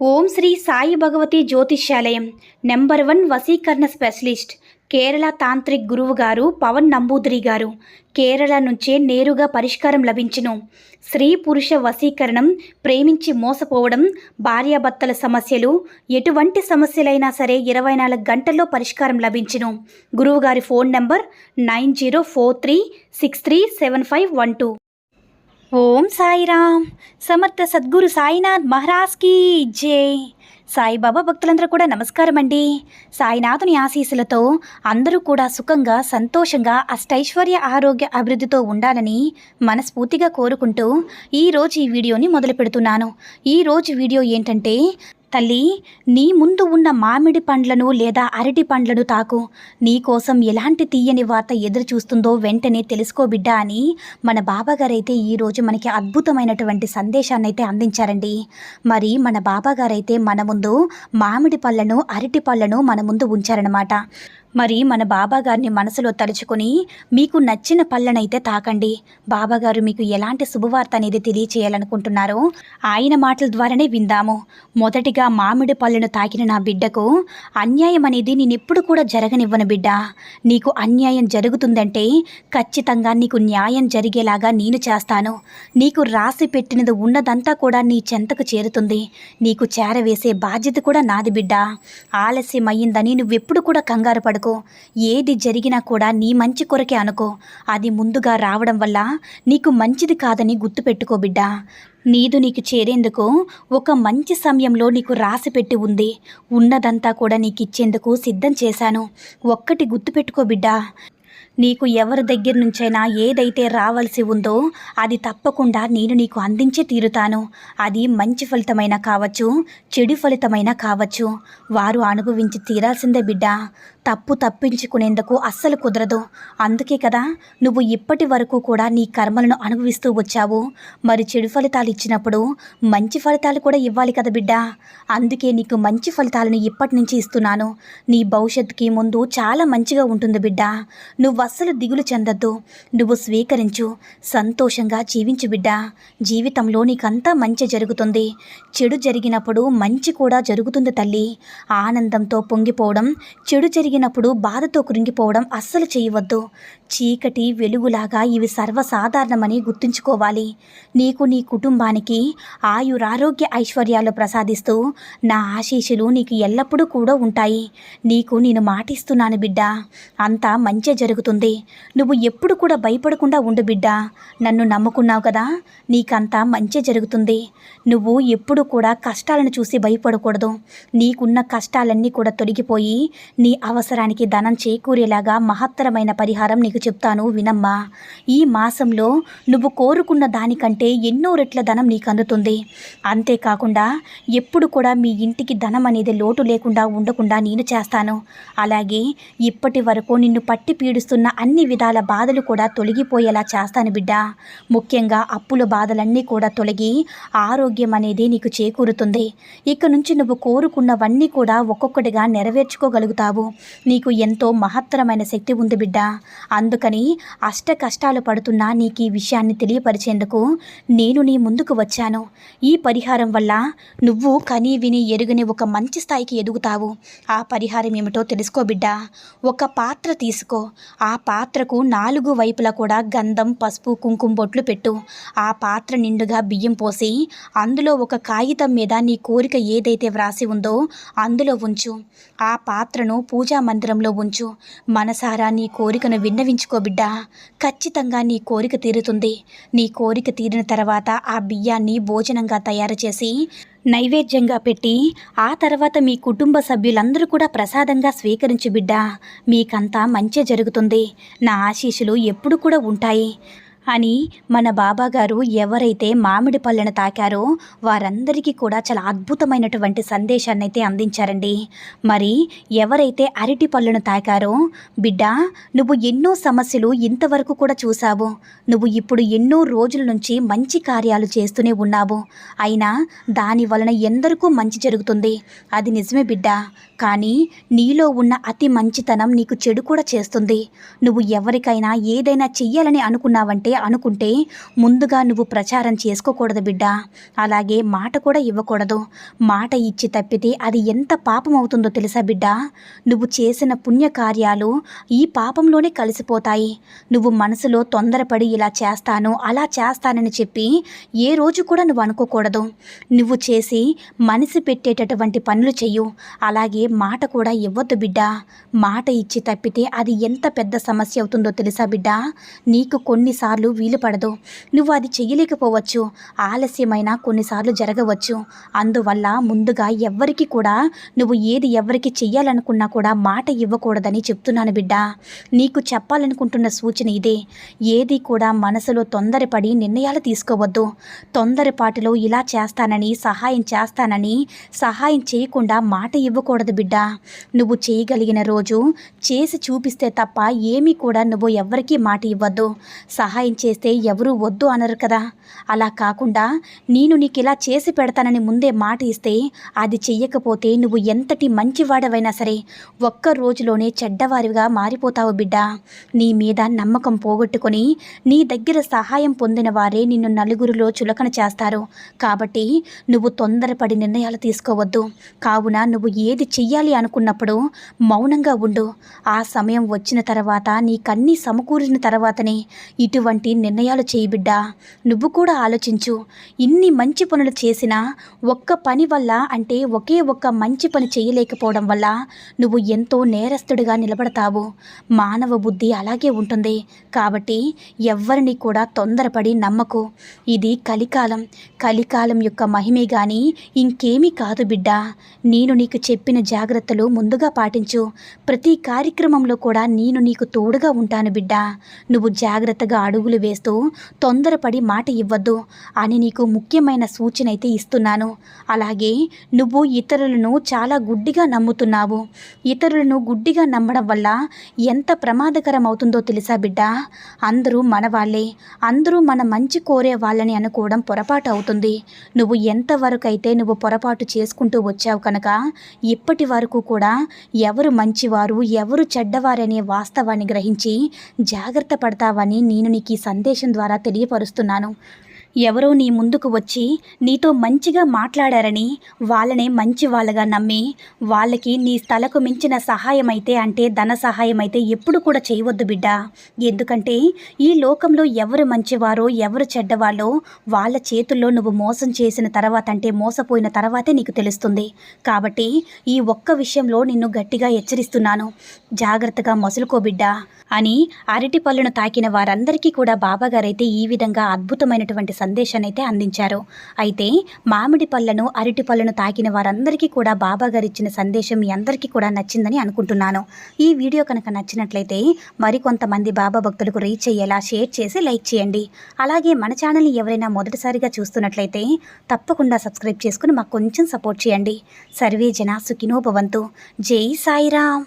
ఓం శ్రీ సాయి భగవతి జ్యోతిష్యాలయం నెంబర్ 1 వశీకరణ specialist Kerala tantric గురువు గారు పవన్ నంబూదిరి గారు. కేరళ నుంచే నేరుగా పరిష్కారం లభించును. స్త్రీ పురుష వశీకరణం, ప్రేమించి మోసపోవడం, భార్యాభర్తల సమస్యలు, ఎటువంటి సమస్యలైనా సరే 24 గంటల్లో పరిష్కారం లభించును. గురువుగారి ఫోన్ నెంబర్ 9043637512. ఓం సాయిరామ్. సమర్థ సద్గురు సాయినాథ్ మహారాజ్ కీ జై. సాయిబాబా భక్తులందరూ కూడా నమస్కారం అండి. సాయినాథుని ఆశీస్సులతో అందరూ కూడా సుఖంగా, సంతోషంగా, అష్టైశ్వర్య, ఆరోగ్య అభివృద్ధితో ఉండాలని మనస్ఫూర్తిగా కోరుకుంటూ ఈరోజు ఈ వీడియోని మొదలు పెడుతున్నాను. ఈరోజు వీడియో ఏంటంటే, తల్లి, నీ ముందు ఉన్న మామిడి పండ్లను లేదా అరటి పండ్లను తాకు. నీకోసం ఎలాంటి తీయని వార్త ఎదురు చూస్తుందో వెంటనే తెలుసుకో బిడ్డ అని మన బాబాగారైతే ఈరోజు మనకి అద్భుతమైనటువంటి సందేశాన్ని అయితే అందించారండి. మరి మన బాబాగారైతే మన ముందు మామిడి పళ్ళను, అరటి పళ్ళను మన ముందు ఉంచారనమాట. మరి మన బాబాగారిని మనసులో తలుచుకొని మీకు నచ్చిన పళ్ళనైతే తాకండి. బాబాగారు మీకు ఎలాంటి శుభవార్త అనేది తెలియచేయాలనుకుంటున్నారో ఆయన మాటల ద్వారానే విందాము. మొదటిగా మామిడి పళ్ళను తాకిన నా బిడ్డకు అన్యాయం అనేది నేనెప్పుడు కూడా జరగనివ్వను బిడ్డ. నీకు అన్యాయం జరుగుతుందంటే ఖచ్చితంగా నీకు న్యాయం జరిగేలాగా నేను చేస్తాను. నీకు రాసి పెట్టినది ఉన్నదంతా కూడా నీ చెంతకు చేరుతుంది. నీకు చేరవేసే బాధ్యత కూడా నాది బిడ్డ. ఆలస్యం అయ్యిందని నువ్వెప్పుడు కూడా కంగారు పడకు. ఏది జరిగినా కూడా నీ మంచి కొరకే అనుకో. అది ముందుగా రావడం వల్ల నీకు మంచిది కాదని గుర్తుపెట్టుకో బిడ్డ. నీకు చేరేందుకు ఒక మంచి సమయంలో నీకు రాసి పెట్టి ఉంది. ఉన్నదంతా కూడా నీకు ఇచ్చేందుకు సిద్ధం చేశాను. ఒక్కటి గుర్తుపెట్టుకో బిడ్డ, నీకు ఎవరి దగ్గర నుంచైనా ఏదైతే రావాల్సి ఉందో అది తప్పకుండా నేను నీకు అందించే తీరుతాను. అది మంచి ఫలితమైనా కావచ్చు, చెడు ఫలితమైనా కావచ్చు, వారు అనుభవించి తీరాల్సిందే బిడ్డ. తప్పించుకునేందుకు అస్సలు కుదరదు. అందుకే కదా నువ్వు ఇప్పటి వరకు కూడా నీ కర్మలను అనుభవిస్తూ వచ్చావు. మరి చెడు ఫలితాలు ఇచ్చినప్పుడు మంచి ఫలితాలు కూడా ఇవ్వాలి కదా బిడ్డ. అందుకే నీకు మంచి ఫలితాలను ఇప్పటి నుంచి ఇస్తున్నాను. నీ భవిష్యత్తుకి ముందు చాలా మంచిగా ఉంటుంది బిడ్డ. నువ్వు అస్సలు దిగులు చెందొద్దు. నువ్వు స్వీకరించు, సంతోషంగా జీవించు బిడ్డ. జీవితంలో నీకంతా మంచి జరుగుతుంది. చెడు జరిగినప్పుడు మంచి కూడా జరుగుతుంది తల్లి. ఆనందంతో పొంగిపోవడం, చెడు జరిగినప్పుడు బాధతో కృంగిపోవడం అస్సలు చేయవద్దు. చీకటి వెలుగులాగా ఇవి సర్వసాధారణమని గుర్తుంచుకోవాలి. నీకు, నీ కుటుంబానికి ఆయురారోగ్య ఐశ్వర్యాలు ప్రసాదిస్తూ నా ఆశీస్సులు నీకు ఎల్లప్పుడూ కూడా ఉంటాయి. నీకు నేను మాటిస్తున్నాను బిడ్డ. అంతా మంచి జరుగుతుంది. నువ్వు ఎప్పుడు కూడా భయపడకుండా ఉండు బిడ్డ. నన్ను నమ్ముకున్నావు కదా, నీకంతా మంచి జరుగుతుంది. నువ్వు ఎప్పుడు కూడా కష్టాలను చూసి భయపడకూడదు. నీకున్న కష్టాలన్నీ కూడా తొలగిపోయి నీ అవసరానికి ధనం చేకూరేలాగా మహత్తరమైన పరిహారం నీకు చెప్తాను, వినమ్మా. ఈ మాసంలో నువ్వు కోరుకున్న దానికంటే ఎన్నో రెట్ల ధనం నీకు అందుతుంది. అంతేకాకుండా ఎప్పుడు కూడా మీ ఇంటికి ధనం అనేది లోటు లేకుండా ఉండకుండా నేను చేస్తాను. అలాగే ఇప్పటి వరకు నిన్ను పట్టి పీడిస్తున్న అన్ని విధాల బాధలు కూడా తొలగిపోయేలా చేస్తాను బిడ్డ. ముఖ్యంగా అప్పుల బాధలన్నీ కూడా తొలగి ఆరోగ్యం అనేది నీకు చేకూరుతుంది. ఇక నుంచి నువ్వు కోరుకున్నవన్నీ కూడా ఒక్కొక్కటిగా నెరవేర్చుకోగలుగుతావు. నీకు ఎంతో మహత్తరమైన శక్తి ఉంది బిడ్డ. అందుకని అష్ట కష్టాలు పడుతున్నా నీకు ఈ విషయాన్ని తెలియపరిచేందుకు నేను నీ ముందుకు వచ్చాను. ఈ పరిహారం వల్ల నువ్వు కని విని ఎరుగని ఒక మంచి స్థాయికి ఎదుగుతావు. ఆ పరిహారం ఏమిటో తెలుసుకో బిడ్డ. ఒక పాత్ర తీసుకో. ఆ పాత్రకు 4 వైపులా కూడా గంధం, పసుపు, కుంకుమ బొట్లు పెట్టు. ఆ పాత్ర నిండుగా బియ్యం పోసి అందులో ఒక కాగితం మీద నీ కోరిక ఏదైతే వ్రాసి ఉందో అందులో ఉంచు. ఆ పాత్రను పూజా మందిరంలో ఉంచు. మనసారా నీ కోరికను విన్నవించుకో బిడ్డ. ఖచ్చితంగా నీ కోరిక తీరుతుంది. నీ కోరిక తీరిన తర్వాత ఆ బియ్యాన్ని భోజనంగా తయారు చేసి నైవేద్యంగా పెట్టి ఆ తర్వాత మీ కుటుంబ సభ్యులందరూ కూడా ప్రసాదంగా స్వీకరించు బిడ్డ. మీకంతా మంచి జరుగుతుంది. నా ఆశీస్సులు ఎప్పుడు కూడా ఉంటాయి అని మన బాబాగారు ఎవరైతే మామిడి పళ్ళను తాకారో వారందరికీ కూడా చాలా అద్భుతమైనటువంటి సందేశాన్ని అయితే అందించారండి. మరి ఎవరైతే అరటి పళ్ళను తాకారో బిడ్డ, నువ్వు ఎన్నో సమస్యలు ఇంతవరకు కూడా చూసావు. నువ్వు ఇప్పుడు ఎన్నో రోజుల నుంచి మంచి కార్యాలు చేస్తూనే ఉన్నావు. అయినా దాని వలన ఎందరికూ మంచి జరుగుతుంది. అది నిజమే బిడ్డ. కానీ నీలో ఉన్న అతి మంచితనం నీకు చెడు కూడా చేస్తుంది. నువ్వు ఎవరికైనా ఏదైనా చెయ్యాలని అనుకుంటే ముందుగా నువ్వు ప్రచారం చేసుకోకూడదు బిడ్డ. అలాగే మాట కూడా ఇవ్వకూడదు. మాట ఇచ్చి తప్పితే అది ఎంత పాపం అవుతుందో తెలుసా బిడ్డ. నువ్వు చేసిన పుణ్యకార్యాలు ఈ పాపంలోనే కలిసిపోతాయి. నువ్వు మనసులో తొందరపడి ఇలా చేస్తాను అలా చేస్తానని చెప్పి ఏ రోజు కూడా నువ్వు అనుకోకూడదు. నువ్వు చేసి మనసు పెట్టేటటువంటి పనులు చెయ్యు. అలాగే మాట కూడా ఇవ్వద్దు బిడ్డ. మాట ఇచ్చి తప్పితే అది ఎంత పెద్ద సమస్య అవుతుందో తెలుసా బిడ్డ. నీకు కొన్నిసార్లు వీలు పడదు. నువ్వు అది చెయ్యలేకపోవచ్చు. ఆలస్యమైన కొన్నిసార్లు జరగవచ్చు. అందువల్ల ముందుగా ఎవ్వరికి కూడా నువ్వు ఏది ఎవరికి చెయ్యాలనుకున్నా కూడా మాట ఇవ్వకూడదని చెప్తున్నాను బిడ్డ. నీకు చెప్పాలనుకుంటున్న సూచన ఇదే. ఏది కూడా మనసులో తొందరపడి నిర్ణయాలు తీసుకోవద్దు. తొందరపాటులో ఇలా చేస్తానని సహాయం చేయకుండా మాట ఇవ్వకూడదు బిడ్డ. నువ్వు చేయగలిగిన రోజు చేసి చూపిస్తే తప్ప ఏమీ కూడా నువ్వు ఎవ్వరికీ మాట ఇవ్వద్దు. సహాయం చేస్తే ఎవరూ వద్దు అనరు కదా. అలా కాకుండా నేను నీకు ఇలా చేసి పెడతానని ముందే మాట ఇస్తే అది చెయ్యకపోతే నువ్వు ఎంతటి మంచివాడవైనా సరే ఒక్క రోజులోనే చెడ్డవారిగా మారిపోతావు బిడ్డ. నీ మీద నమ్మకం పోగొట్టుకొని నీ దగ్గర సహాయం పొందిన వారే నిన్ను నలుగురిలో చులకన చేస్తారు. కాబట్టి నువ్వు తొందరపడి నిర్ణయాలు తీసుకోవద్దు. కావున నువ్వు ఏది చెయ్యాలి అనుకున్నప్పుడు మౌనంగా ఉండు. ఆ సమయం వచ్చిన తర్వాత నీకన్నీ సమకూరిన తర్వాతనే ఇటువంటి నిర్ణయాలు చేయి బిడ్డ. నువ్వు కూడా ఆలోచించు. ఇన్ని మంచి పనులు చేసినా ఒక్క పని వల్ల, అంటే ఒకే ఒక్క మంచి పని చేయలేకపోవడం వల్ల నువ్వు ఎంతో నేరస్తుడిగా నిలబడతావు. మానవ బుద్ధి అలాగే ఉంటుంది. కాబట్టి ఎవ్వరిని కూడా తొందరపడి నమ్మకు. ఇది కలికాలం యొక్క మహిమే గాని ఇంకేమీ కాదు బిడ్డ. నేను నీకు చెప్పిన జాగ్రత్తలు ముందుగా పాటించు. ప్రతి కార్యక్రమంలో కూడా నేను నీకు తోడుగా ఉంటాను బిడ్డ. నువ్వు జాగ్రత్తగా అడుగులు వేస్తూ తొందరపడి మాట ఇవ్వద్దు అని నీకు ముఖ్యమైన సూచన అయితే ఇస్తున్నాను. అలాగే నువ్వు ఇతరులను చాలా గుడ్డిగా నమ్ముతున్నావు. ఇతరులను గుడ్డిగా నమ్మడం వల్ల ఎంత ప్రమాదకరం అవుతుందో తెలుసా బిడ్డ. అందరూ మన వాళ్ళే, అందరూ మన మంచి కోరే వాళ్ళని అనుకోవడం పొరపాటు అవుతుంది. నువ్వు ఎంతవరకు అయితే నువ్వు పొరపాటు చేసుకుంటూ వచ్చావు కనుక ఇప్పటి వరకు కూడా ఎవరు మంచివారు ఎవరు చెడ్డవారనే వాస్తవాన్ని గ్రహించి జాగ్రత్త పడతావని నేను నీకు ఈ సందేశం ద్వారా తెలియపరుస్తున్నాను. ఎవరో నీ ముందుకు వచ్చి నీతో మంచిగా మాట్లాడారని వాళ్ళనే మంచి వాళ్ళగా నమ్మి వాళ్ళకి నీ స్థలకు మించిన సహాయం అయితే, అంటే ధన సహాయం అయితే ఎప్పుడు కూడా చేయవద్దు బిడ్డ. ఎందుకంటే ఈ లోకంలో ఎవరు మంచివారో ఎవరు చెడ్డవాళ్ళో వాళ్ళ చేతుల్లో నువ్వు మోసం చేసిన తర్వాత, అంటే మోసపోయిన తర్వాతే నీకు తెలుస్తుంది. కాబట్టి ఈ ఒక్క విషయంలో నిన్ను గట్టిగా హెచ్చరిస్తున్నాను. జాగ్రత్తగా మసులుకో బిడ్డ అని అరటి పళ్ళను తాకిన వారందరికీ కూడా బాబాగారైతే ఈ విధంగా అద్భుతమైనటువంటి సందేశాన్ని అయితే అందించారు. అయితే మామిడి పళ్ళను అరటి పళ్ళను తాకిన వారందరికీ కూడా బాబాగారు ఇచ్చిన సందేశం మీ అందరికీ కూడా నచ్చిందని అనుకుంటున్నాను. ఈ వీడియో కనుక నచ్చినట్లయితే మరికొంతమంది బాబా భక్తులకు రీచ్ అయ్యేలా షేర్ చేసి లైక్ చేయండి. అలాగే మన ఛానల్ని ఎవరైనా మొదటిసారిగా చూస్తున్నట్లయితే తప్పకుండా సబ్స్క్రైబ్ చేసుకుని మాకు కొంచెం సపోర్ట్ చేయండి. సర్వే జన సుఖినో భవంతు. జై సాయిరామ్.